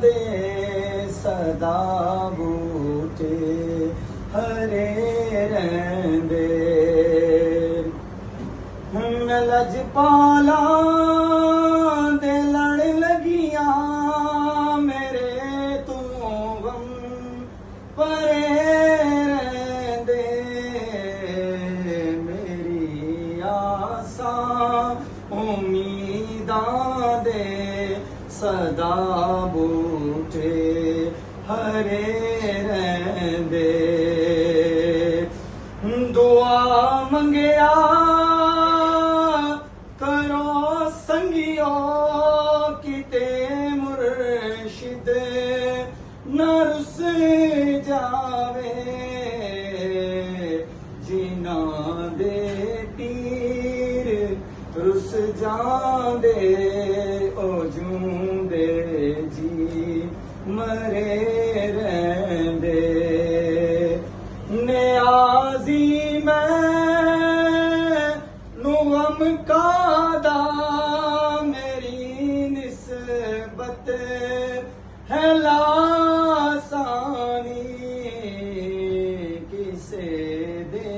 दे सदा बूटे हरे रहंदे लजपाला दे लड़ लगियां मेरे तू गम परे रहंदे मेरी आसा उम्मीदां दे सदा बूटे हरे रहंदे दुआ मंगिया करो संगियो किते मुर्शिद न रुस जावे जिना दे पीर रुस जांदे ओ जूंदे जी मरे रहंदे नियाज़ी गम कादा मेरी निस्बत है लासानी किसे दे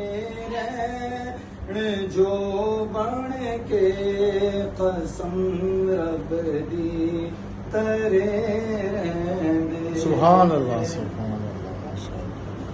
रहन जो बन के कसम रब दी तरे रहंदे। सुभान अल्लाह।